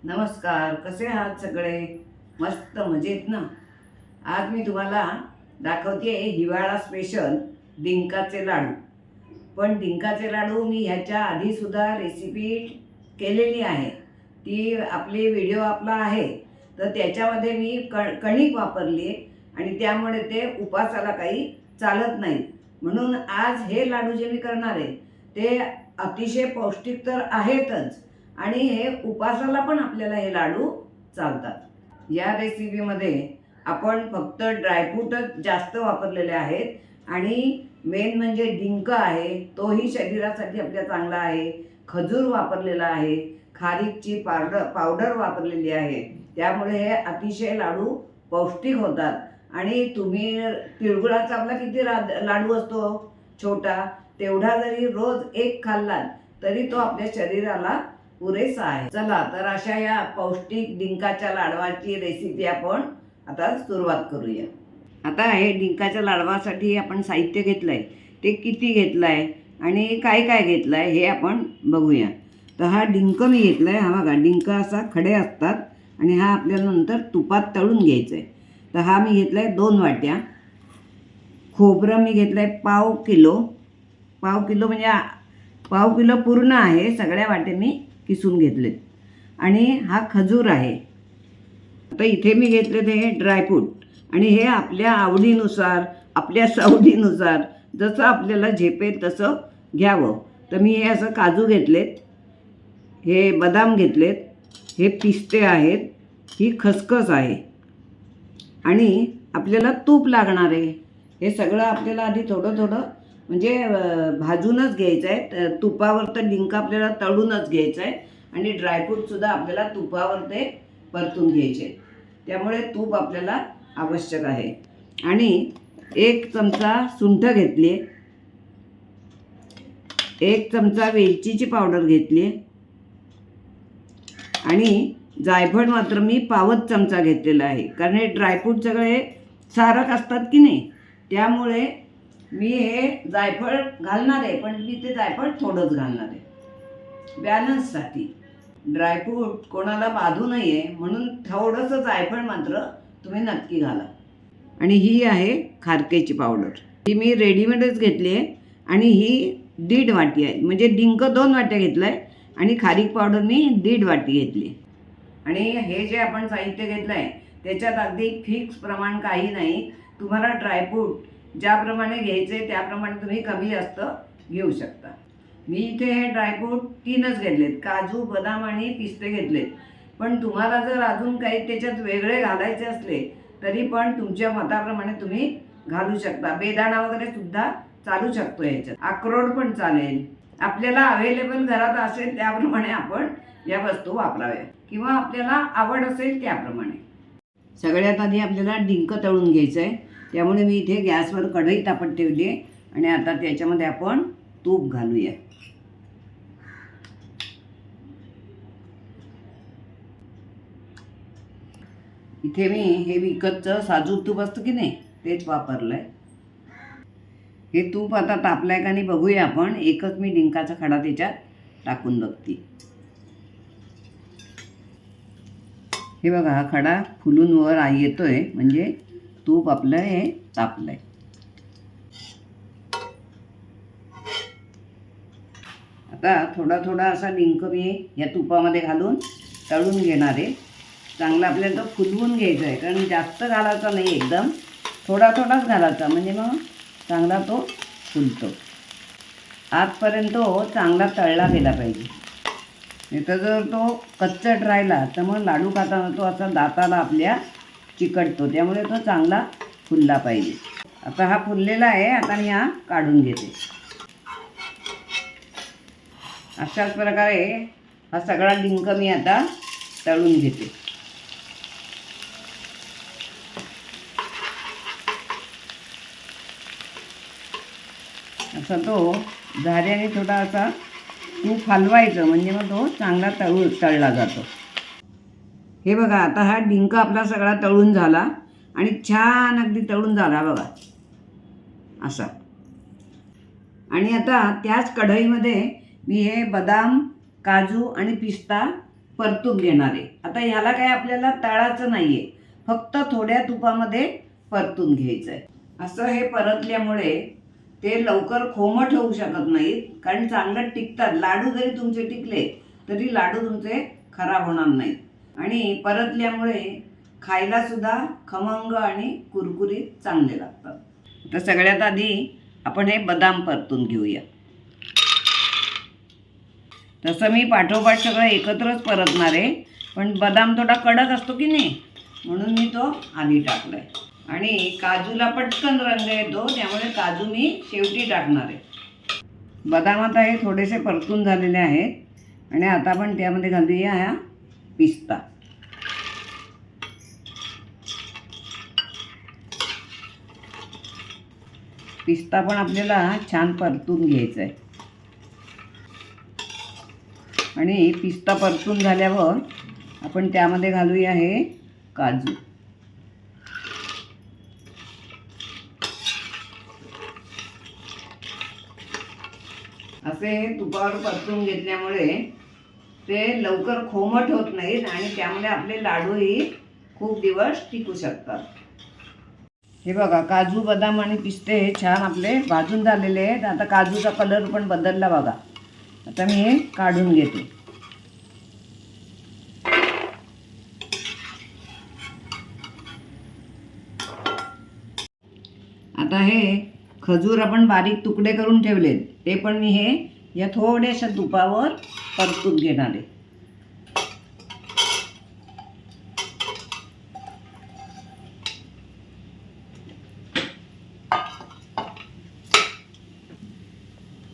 नमस्कार, कसे आहात सगळे? मस्त मजेत ना? आज मी तुम्हाला दाखवते हिवाळा स्पेशल डिंकाचे लाडू. पण डिंकाचे लाडू मी ह्याच्या आधीसुद्धा रेसिपी केलेली आहे. ती आपली व्हिडिओ आपला आहे, तर त्याच्यामध्ये मी कणिक वापरली आणि त्यामुळे ते उपासाला काही चालत नाही. म्हणून आज हे लाडू जे मी करणार आहे ते अतिशय पौष्टिक तर आहेतच आणि हे उपासाला पण आपल्याला हे लाडू चालतात। या रेसिपीमध्ये आपण फक्त ड्रायफ्रूटच जास्त वापरलेले आहेत आणि मेन म्हणजे डिंक आहे, तोही शरीरासाठी आपल्या चांगला आहे। खजूर वापरलेला आहे, खारीकची पावडर वापरलेली आहे, त्यामुळे हे अतिशय लाडू पौष्टिक होतात। आणि तुम्ही तिळगुळाचा आपला किती लाडू असतो छोटा, तेवढा जरी रोज एक खाल्लात तरी तो आपल्या शरीराला पुरेसा आहे। चला तर अशा या पौष्टिक डिंकाच्या लाडवाची रेसिपी आपण आता सुरुवात करूया। आता हे डिंकाच्या लाडवासाठी आपण साहित्य घेतलंय, ते किती घेतलंय आणि काय काय घेतलंय हे आपण बघूया। तर हा डिंक मी घेतलाय, हा बघा डिंक असा खडे असतात आणि हा आपल्याला नंतर तुपात तळून घ्यायचा आहे। तर हा मी घेतलाय 2 वाट्या। खोबरं मी घेतलंय पाव किलो म्हणजे पाव किलो पूर्ण आहे, सगळ्या वाटे मी किसून घेतलेत। आणि हा खजूर आहे। आता इथे मी घेतले ते ड्रायफ्रूट आणि हे आपल्या आवडीनुसार आपल्या सवडीनुसार जसं आपल्याला झेपेल तसं घ्यावं। तर मी हे असं काजू घेतलेत, हे बदाम घेतलेत, हे पिस्ते आहेत, ही खसखस आहे आणि आपल्याला तूप लागणार आहे। हे सगळं आपल्याला आधी थोडं थोडं म्हणजे भाजूनच घ्यायचं आहे। तुपावर तर डिंक आपल्याला तळूनच घ्यायचं आहे आणि ड्रायफ्रूटसुद्धा आपल्याला तुपावर ते परतून घ्यायचे, त्यामुळे तूप आपल्याला आवश्यक आहे। आणि 1 चमचा सुंठ घेतली, 1 चमचा वेलचीची पावडर घेतली आणि जायफळ मात्र मी पावच चमचा घेतलेला आहे, कारण हे ड्रायफ्रूट सगळे सारक असतात की नाही, त्यामुळे मी हे जायफळ घालणार आहे, पण मी ते जायफळ थोडंच घालणार आहे बॅलन्ससाठी। ड्रायफ्रूट कोणाला बाधू नये म्हणून थोडंसं जायफळ मात्र तुम्ही नक्की घाला। आणि ही आहे खारकेची पावडर, ही मी रेडीमेडच घेतली आहे आणि ही 1.5 वाटी आहे, म्हणजे डिंक 2 वाट्या घेतला आहे आणि खारीक पावडर मी 1.5 वाटी घेतली। आणि हे जे आपण साहित्य घेतलं आहे त्याच्यात अगदी फिक्स प्रमाण काही नाही, तुम्हाला ड्रायफ्रूट ज्याप्रमाणे घ्यायचे त्याप्रमाणे तुम्ही कमी जास्त घेऊ शकता। मी इथे हे ड्रायफ्रूट 3च घेतलेत, काजू बदाम आणि पिस्ते घेतलेत। पण तुम्हाला जर अजून काही त्याच्यात वेगळे घालायचे असले तरी पण तुमच्या मताप्रमाणे तुम्ही घालू शकता। बेदाणा वगैरे सुद्धा चालू शकतो ह्याच्यात, अक्रोड पण चालेल, आपल्याला अवेलेबल घरात असेल त्याप्रमाणे आपण या वस्तू वापराव्या किंवा आपल्याला आवड असेल त्याप्रमाणे। सगळ्यात आधी आपल्याला डिंक तळून घ्यायचं आहे, त्यामुळे मी इथे गॅसवर कढई तापत ठेवली आहे आणि आता त्याच्यामध्ये आपण तूप घालूया। इथे मी हे विकतचं साजूक तूप असतं की नाही तेच वापरलं आहे। हे तूप आता तापलंय का नाही बघूया आपण। एकच मी डिंकाचा खडा त्याच्यात टाकून बघते। हे बघा, हा खडा फुलून वर येतोय, म्हणजे तूप आपलं हे तापलंय। आता थोडा थोडा असा डिंक मी या तुपामध्ये घालून तळून घेणार आहे। चांगला आपल्याला तो फुलवून घ्यायचा आहे, कारण जास्त घालायचा नाही, एकदम थोडा थोडाच घालायचा, म्हणजे मग चांगला तो फुलतो। आजपर्यंत तो चांगला तळला गेला पाहिजे, नाही तर जर तो कच्चट राहिला तर मग लाडू खाताना तो असा दाताला आपल्या चिकटतो, त्यामुळे तो चांगला फुलला पाहिजे। आता हा फुललेला आहे, आता मी हा काढून घेते। अशाच प्रकारे हा सगळा डिंक मी आता तळून घेते। असा तो झाऱ्याने थोडा असा तूप हलवायचं, म्हणजे मग तो चांगला तळला जातो। हे बघा, आता हा डिंक आपला सगळा तळून झाला आणि छान अगदी तळून झाला बघा असा। आणि आता त्याच कढईमध्ये मी हे बदाम, काजू आणि पिस्ता परतून घेणार आहे. आता ह्याला काय आपल्याला तळायचं नाही आहे, फक्त थोड्या तुपामध्ये परतून घ्यायचं आहे. असं हे परतल्यामुळे ते लवकर खोमट होऊ शकत नाहीत, कारण चांगलं टिकतात. लाडू जरी तुमचे टिकले तरी लाडू तुमचे खराब होणार नाहीत आणि परतल्यामुळे खायला सुद्धा खमंग आणि कुरकुरीत चांगले लागतात. तर सगळ्यात आधी आपण हे बदाम परतून घेऊया. तसं मी पाठोपाठ सगळं एकत्रच परतणार आहे, पण बदाम थोडा कडक असतो की नाही, म्हणून मी तो आधी टाकला आहे. आणि काजूला पटकन रंग येतो, त्यामुळे काजू मी शेवटी टाकणार आहे. बदाम आता हे थोडेसे परतून झालेले आहेत आणि आता आपण त्यामध्ये घालूया हा पिस्ता. पिस्ता पण आपल्याला छान परतून घ्यायचा आहे. आणि पिस्ता परतून झाल्यावर आपण त्यामध्ये घालूया हे काजू. असे तुपावर परतून घेतल्यामुळे ते लवकर खोमट होत नाहीत आणि त्यामुळे आपले लाडूही खूप दिवस टिकू शकतात. हे बघा, काजू बदाम आणि पिस्ते छान आपले भाजून झालेले आहेत. आता काजूचा कलर पण बदलला बघा. आता मी हे काढून घेते. आता हे खजूर आपण बारीक तुकडे करून ठेवलेत, ते पण मी हे या थोड्याशा तुपावर परतून घेणार आहे.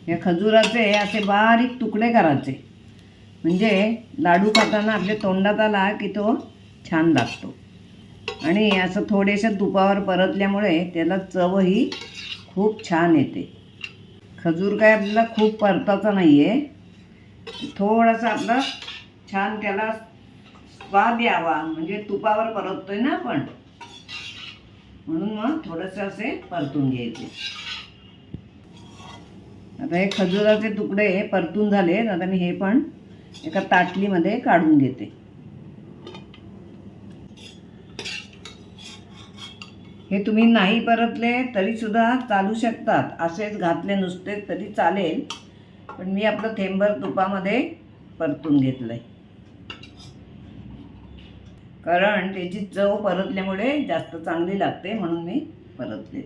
या खजुराचे असे बारीक तुकडे करायचे, म्हणजे लाडू खाताना आपल्या तोंडात आला की तो छान लागतो. आणि असं थोडेशा तुपावर परतल्यामुळे त्याला चवही खूप छान येते. खजूर काय आपल्याला खूप परतायचा नाही आहे, थोडासा आपला छान त्याला स्वाद यावा, म्हणजे तुपावर परततोय ना आपण, म्हणून मग थोडंसं असे परतून घ्यायचे. आता हे खजुराचे तुकडे परतून झाले. आता मी हे पण एका ताटलीमध्ये काढून घेते. हे तुम्ही नाही परतले तरी सुद्धा चालू शकतात, असेच घातले नुसते तरी चालेल, पण मी आपलं थेंबर तुपामध्ये परतून घेतलं आहे, कारण त्याची चव परतल्यामुळे जास्त चांगली लागते, म्हणून मी परतले.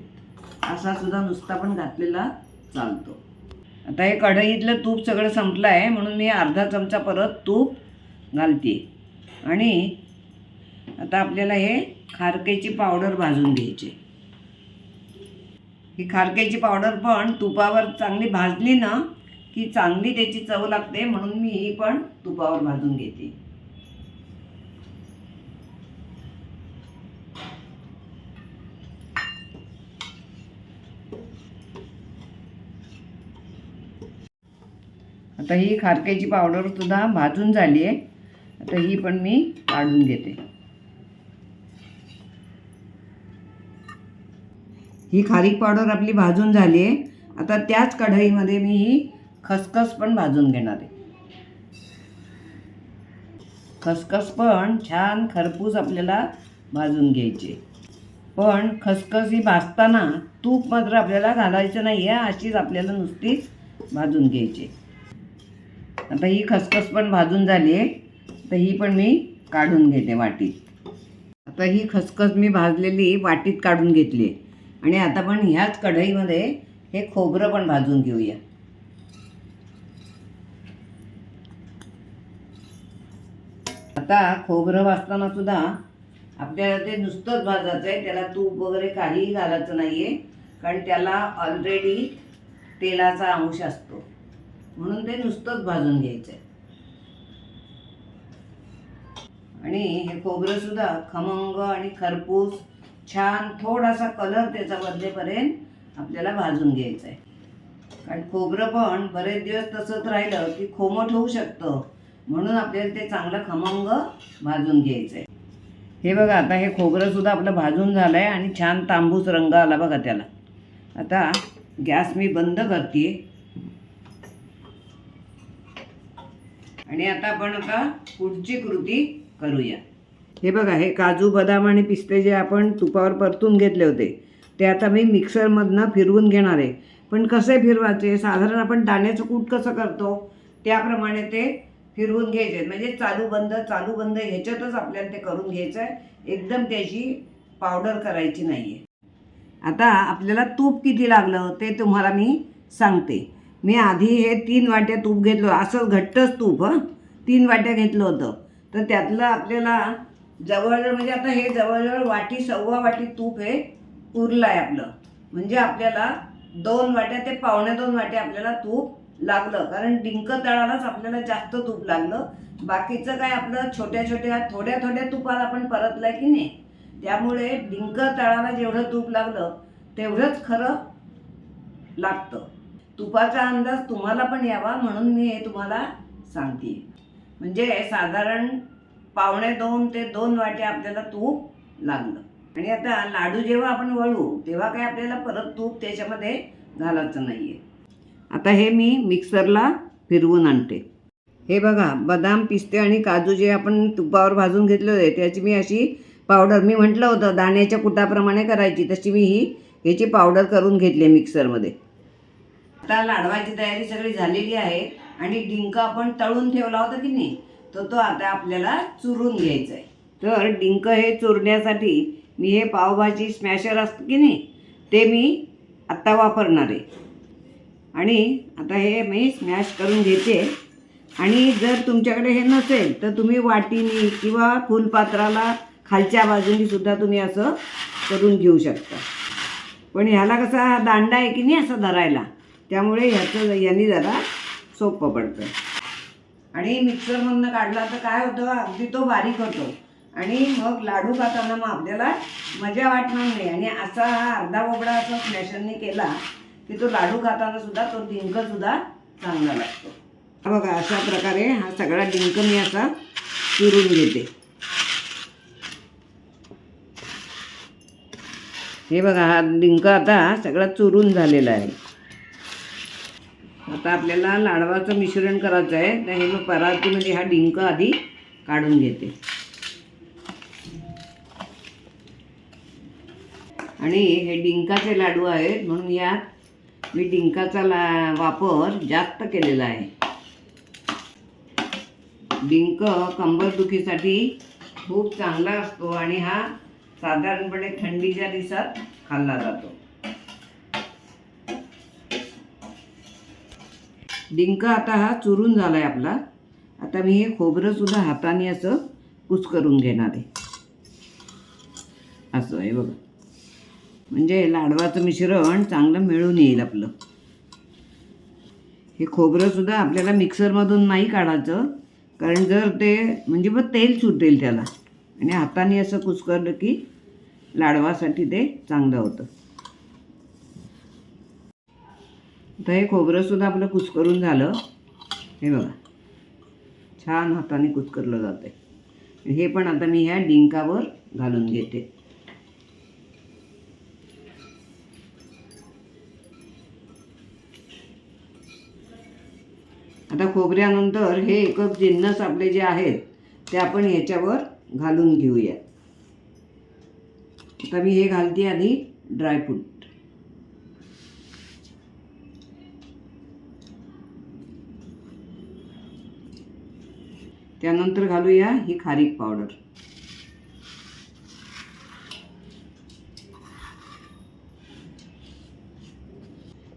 असा सुद्धा नुसता पण घातलेला चालतो. आता हे कढईतलं तूप सगळं संपलं आहे, म्हणून मी अर्धा चमचा परत तूप घालते. आणि आता आपल्याला हे खारकेची पावडर भाजून घ्यायची. ही खारकेची पावडर पण तुपावर चांगली भाजली ना की चांगली त्याची चव लागते, म्हणून मी ही पण तुपावर भाजून घेते. आता ही खारकेची पावडर सुद्धा भाजून झाली आहे. आता ही पण मी काढून घेते. ही खारीक पावडर आपली भाजून झाली आहे. आता त्याच कढईमध्ये मी ही खसखस पण भाजून घेणार आहे. खसखस पण छान खरपूस आपल्याला भाजून घ्यायची, पण खसखस ही भाजताना तूप मात्र आपल्याला घालायचं नाही आहे, अशीच आपल्याला नुसतीच भाजून घ्यायची. आता ही खसखस पण भाजून झाली आहे, तर ही पण मी काढून घेते वाटीत. आता ही खसखस मी भाजलेली वाटीत काढून घेतली आहे. आणि आता पण ह्याच कढईमध्ये हे खोबरं पण भाजून घेऊया. आता खोबरं भाजताना सुद्धा आपल्याला ते नुसतंच भाजायचं आहे, त्याला तूप वगैरे काहीही घालायचं नाही आहे, कारण त्याला ऑलरेडी तेलाचा अंश असतो, म्हणून ते नुसतंच भाजून घ्यायचं आहे. आणि हे खोबरं सुद्धा खमंग आणि खरपूस छान थोडासा कलर त्याचा बदलेपर्यंत आपल्याला भाजून घ्यायचं आहे, कारण खोबरं पण बरेच दिवस तसंच राहिलं की खोमट होऊ शकतं, म्हणून आपल्याला ते चांगलं खमंग भाजून घ्यायचं आहे. हे बघा, आता हे खोबरं सुद्धा आपलं भाजून झालं आहे आणि छान तांबूस रंग आला बघा त्याला. आता गॅस मी बंद करते आणि आता पुढची कृती करूया. हे बघा, हे काजू बदाम आणि पिस्ते जे आपण तुपावर परतून घेतले होते ते आता मी मिक्सरमधनं फिरवून घेणार आहे. पण कसे फिरवायचे, साधारण आपण दाण्याचं कूट कसं करतो त्याप्रमाणे ते फिरवून घ्यायचे. म्हणजे चालू बंद ह्याच्यातच आपल्याला ते करून घ्यायचं आहे. एकदम त्याची पावडर करायची नाही आहे. आता आपल्याला तूप किती लागलं ते तुम्हाला मी सांगते. मी आधी हे 3 वाट्या तूप घेतलं, असं घट्टच तूप 3 वाट्या घेतलं होतं. तर त्यातलं आपल्याला जवळजवळ म्हणजे आता हे जवळजवळ वाटी सव्वा वाटी तूप हे उरलं आहे आपलं. म्हणजे आपल्याला 2 वाट्या ते 2.25 वाट्या आपल्याला तूप लागलं. कारण डिंक तळालाच आपल्याला जास्त तूप लागलं. बाकीचं काय आपलं छोट्या थोड्या तुपाला आपण परतलं की नाही, त्यामुळे डिंक तळाला जेवढं तूप लागलं तेवढंच खरं लागतं. तुपाचा अंदाज तुम्हाला पण यावा म्हणून मी हे तुम्हाला सांगते. म्हणजे साधारण 1.25 ते 2 वाट्या आपल्याला तूप लागलं. आणि आता लाडू जेव्हा आपण वळू तेव्हा काय आपल्याला परत तूप त्याच्यामध्ये घालायचं नाही आहे. आता हे मी मिक्सरला फिरवून आणते. हे बघा, बदाम पिस्ते आणि काजू जे आपण तुपावर भाजून घेतले होते त्याची मी अशी पावडर, मी म्हटलं होतं दाण्याच्या कुटाप्रमाणे करायची, तशी मी ह्याची पावडर करून घेतली मिक्सरमध्ये. आता लाडवाची तयारी सगळी झालेली आहे. आणि डिंक आपण तळून ठेवला होता की नाही, तो आता आपल्याला चुरून घ्यायचा आहे. तर डिंक हे चुरण्यासाठी मी हे पावभाजी स्मॅशर असतं की नाही ते मी आत्ता वापरणार आहे. आणि आता हे मी स्मॅश करून घेते. आणि जर तुमच्याकडे हे नसेल तर तुम्ही वाटीनी किंवा फुलपात्राला खालच्या बाजूनी सुद्धा तुम्ही असं करून घेऊ शकता. पण ह्याला कसा दांडा आहे की नाही असं धरायला, त्यामुळे याने जरा सोपं पडतं. आणि मिक्सरमधनं काढला तर काय होतं, अगदी तो बारीक होतो आणि मग लाडू खाताना मग आपल्याला मजा वाटणार नाही. आणि असा हा अर्धा बोबडा असा स्मॅशरने केला की तो लाडू खाताना सुद्धा तो डिंकसुद्धा चांगला लागतो. बघा, अशा प्रकारे हा सगळा डिंक मी असा चुरून घेते. हे बघा, हा डिंक आता सगळा चुरून झालेला आहे. आता आपल्याला लाडवाचं मिश्रण करायचं आहे. तर हे मग परातीमध्ये हा डिंक आधी काढून घेते. आणि हे डिंकाचे लाडू आहेत म्हणून यात मी डिंकाचा वापर जास्त केलेला आहे. डिंक कंबरदुखीसाठी खूप चांगला असतो आणि हा साधारणपणे थंडीच्या दिवसात खाल्ला जातो. डिंक आता हा चुरून झाला आहे आपला. आता मी हे खोबरंसुद्धा हाताने असं कुस्करून घेणार आहे. असं आहे बघा, म्हणजे लाडवाचं मिश्रण चांगलं मिळून येईल आपलं. हे खोबरंसुद्धा आपल्याला मिक्सरमधून नाही काढायचं, कारण जर ते म्हणजे मग तेल सुटेल त्याला. आणि हाताने असं कुस्करलं की लाडवासाठी ते चांगलं होतं. आता हे खोबरंसुद्धा आपलं कुस्करून झालं. हे बघा, छान हाताने कुस्करलं जातं आहे. हे पण आता मी ह्या डिंकावर घालून घेते. आता खोबऱ्यानंतर हे एकच जिन्नस आपले जे आहेत ते आपण ह्याच्यावर घालून घेऊया. आता मी हे घालते आधी ड्रायफ्रूट. त्यानंतर घालूया ही खारीक पावडर.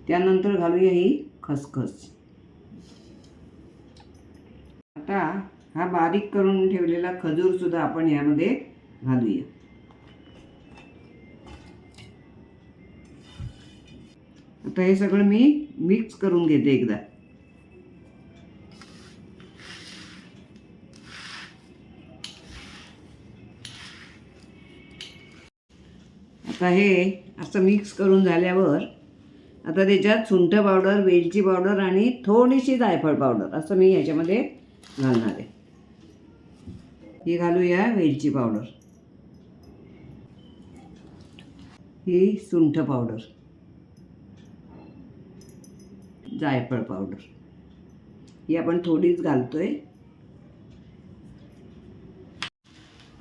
त्यानंतर घालूया ही खसखस. आता हा बारीक करून ठेवलेला खजूर सुद्धा आपण यामध्ये घालूया. आता हे सगळं मी मिक्स करून घेते एकदा. आता हे असं मिक्स करून झाल्यावर आता त्याच्यात सुंठ पावडर, वेलची पावडर आणि थोडीशी जायफळ पावडर असं मी ह्याच्यामध्ये घालणार आहे. ही घालूया वेलची पावडर, ही सुंठ पावडर, जायफळ पावडर ही आपण थोडीच घालतोय.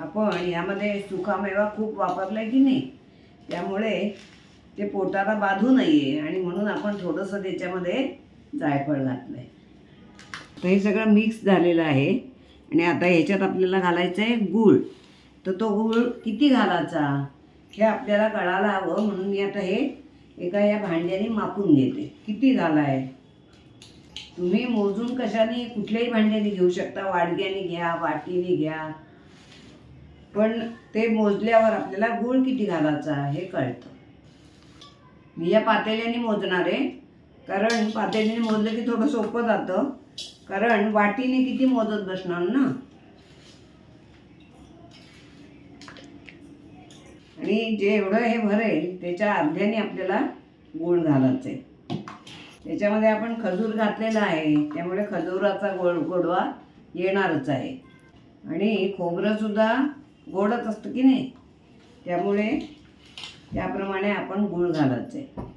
आपण ह्यामध्ये सुकामेवा खूप वापरलाय की नाही, त्यामुळे ते पोटाला बाधू नये आणि म्हणून आपण थोडंसं त्याच्यामध्ये जायफळ घातलं आहे. तर हे सगळं मिक्स झालेलं आहे आणि आता ह्याच्यात आपल्याला घालायचं आहे गूळ. तर तो गूळ किती घालायचा हे आपल्याला कळायला हवं, म्हणून मी आता हे एका या भांड्याने मापून घेते. किती झाला आहे तुम्ही मोजून कशाने कुठल्याही भांड्याने घेऊ शकता, वाडग्याने घ्या, वाटीने घ्या, पण ते मोजल्यावर आपल्याला गूळ किती घालायचा हे कळतं. मी या पातेल्याने मोजणार आहे, कारण पातेल्याने मोजलं की थोडं सोपं जातं, कारण वाटीने किती मोजत बसणार ना. आणि जे एवढं हे भरेल त्याच्या अर्ध्याने आपल्याला गूळ घालायचं आहे. त्याच्यामध्ये आपण खजूर घातलेला आहे, त्यामुळे खजुराचा गोडवा येणारच आहे. आणि खोबरंसुद्धा गोडच असतं की नाही, त्यामुळे त्याप्रमाणे आपण गूळ घालायचं आहे.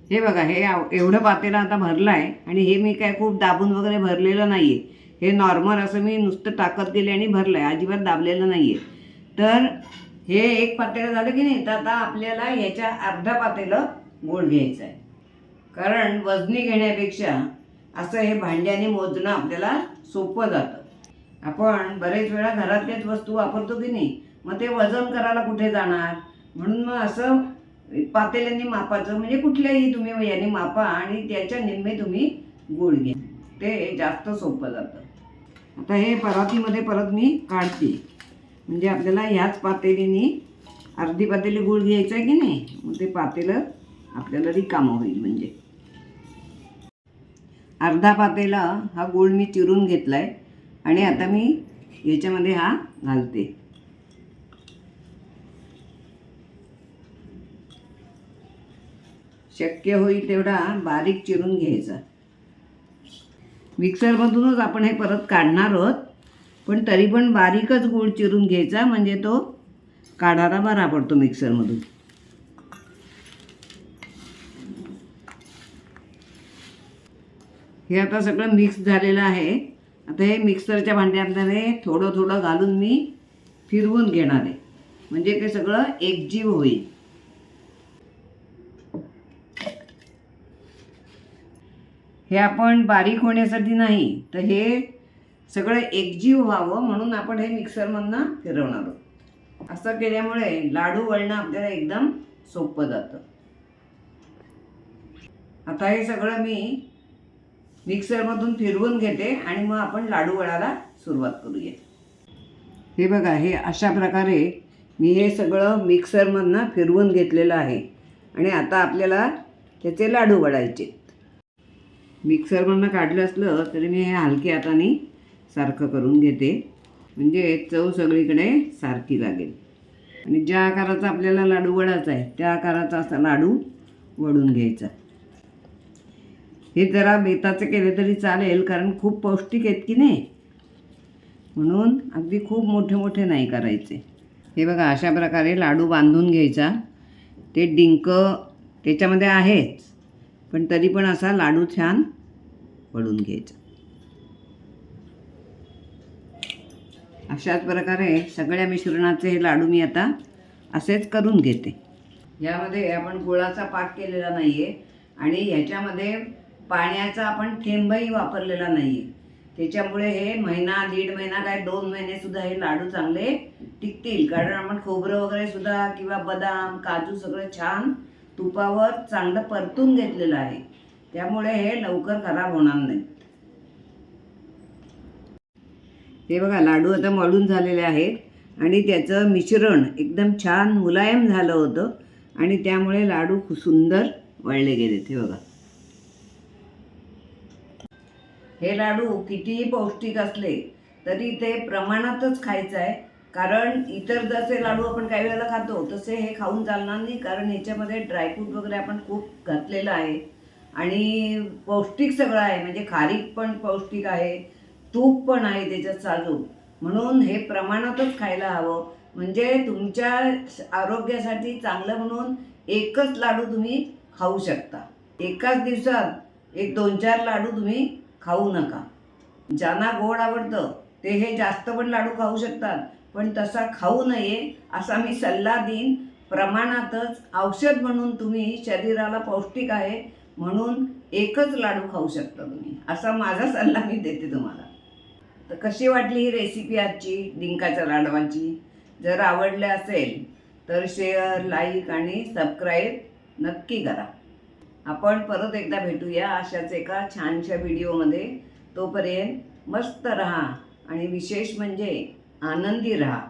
हे बघा, हे एवढं पातेलं आता भरलं आहे आणि हे मी काय खूप दाबून वगैरे भरलेलं नाही आहे. हे नॉर्मल असं मी नुसतं टाकत गेले आणि भरलं आहे, अजिबात दाबलेलं नाही आहे. तर हे एक पातेलं झालं की नाही, तर आता आपल्याला ह्याच्या अर्धा पातेलं गूळ घ्यायचं आहे. कारण वजनी घेण्यापेक्षा असं हे भांड्याने मोजणं आपल्याला सोपं जातं. आपण बरेच वेळा घरातल्याच वस्तू वापरतो की नाही, मग ते वजन करायला कुठे जाणार, म्हणून मग असं पातेल्याने मापाचं, म्हणजे कुठल्याही तुम्ही याने मापा आणि त्याच्या निम्मे तुम्ही गूळ घ्या, ते जास्त सोपं जातं. आता हे परातीमध्ये परत मी काढते, म्हणजे आपल्याला ह्याच पातेलीने अर्धी पातेली गूळ घ्यायचं आहे की नाही, मग ते पातेलं आपल्याला रिकामं होईल. म्हणजे अर्धा पातेला हा गूळ मी चिरून घेतला आहे आणि आता मी याच्यामध्ये हा घालते. शक्य होईल तेवढा बारीक चिरून घ्यायचा. मिक्सरमधूनच आपण हे परत काढणार आहोत, पण तरी पण बारीकच गूळ चिरून घ्यायचा, म्हणजे तो काढायला बरा पडतो मिक्सरमधून. हे आता सगळं मिक्स झालेलं आहे. आता हे मिक्सरच्या भांड्यामध्ये थोडं थोडं घालून मी फिरवून घेणार आहे, म्हणजे ते सगळं एकजीव होईल. हे आपण बारीक होण्यासाठी नाही, तर हे सगळं एकजीव व्हावं म्हणून आपण हे मिक्सरमधनं फिरवणार आहोत. असं केल्यामुळे लाडू वळणं आपल्याला एकदम सोपं जातं. आता हे सगळं मी मिक्सरमधून फिरवून घेते आणि मग आपण लाडू वळायला सुरुवात करूया. हे बघा, हे अशा प्रकारे मी हे सगळं मिक्सरमधनं फिरवून घेतलेलं आहे आणि आता आपल्याला त्याचे लाडू वळायचे. मिक्सरमधनं काढलं असलं तरी मी हे हलक्या हाताने सारखं करून घेते, म्हणजे चव सगळीकडे सारखी लागेल. आणि ज्या आकाराचा आपल्याला लाडू वळायचा आहे त्या आकाराचा असा लाडू वळून घ्यायचा. हे जरा बेताचे केले तरी चालेल, कारण खूप पौष्टिक आहेत की नाही, म्हणून अगदी खूप मोठे मोठे नाही करायचे. हे बघा, अशा प्रकारे लाडू बांधून घ्यायचा. ते डिंक त्याच्यामध्ये आहेच, पण तरी पण असा लाडू छान वळून घ्यायचा. अशाच प्रकारे सगळ्या मिश्रणाचे हे लाडू मी आता असेच करून घेते. यामध्ये आपण गुळाचा पाक केलेला नाही आहे आणि ह्याच्यामध्ये पाण्याचा आपण थेंबही वापरलेला नाही आहे. त्याच्यामुळे हे महिना, दीड महिना, काय 2 महिनेसुद्धा हे लाडू चांगले टिकतील, कारण आपण खोबरं वगैरे सुद्धा किंवा बदाम, काजू सगळं छान तुपावर चांगलं परतून घेतलेलं आहे, त्यामुळे हे लवकर खराब होणार नाहीत. हे बघा, लाडू आता मळून झालेले आहेत आणि त्याचं मिश्रण एकदम छान मुलायम झालं होतं आणि त्यामुळे लाडू खूप सुंदर वळले गेलेत. हे बघा, हे लाडू कितीही पौष्टिक असले तरी ते प्रमाणातच खायचं आहे, कारण इतर जसे लाडू आपण काही वेळेला खातो तसे हे खाऊन चालणार नाही, कारण ह्याच्यामध्ये ड्रायफ्रूट वगैरे आपण खूप घातलेलं आहे आणि पौष्टिक सगळं आहे. म्हणजे खारीक पण पौष्टिक आहे, तूप पण आहे त्याच्यात साजूक, म्हणून हे प्रमाणातच खायला हवं. म्हणजे तुमच्या आरोग्यासाठी चांगलं म्हणून एकच लाडू तुम्ही खाऊ शकता. एकाच दिवसात 1-2-4 लाडू तुम्ही खाऊ नका. ज्यांना गोड आवडतं ते हे जास्त पण लाडू खाऊ शकतात, पण तसा खाऊ नये असा मी सल्ला देईन. प्रमाणातच औषध म्हणून तुम्ही शरीराला पौष्टिक आहे म्हणून एकच लाडू खाऊ शकता तुम्ही, असा माझा सल्ला मी देते तुम्हाला. तर कशी वाटली ही रेसिपी आजची डिंकाच्या लाडवाची? जर आवडले असेल तर शेअर, लाईक आणि सबस्क्राईब नक्की करा. आपण परत एकदा भेटूया अशाच एका छानशा व्हिडिओमध्ये. तोपर्यंत मस्त राहा आणि विशेष म्हणजे आनंदी राहा.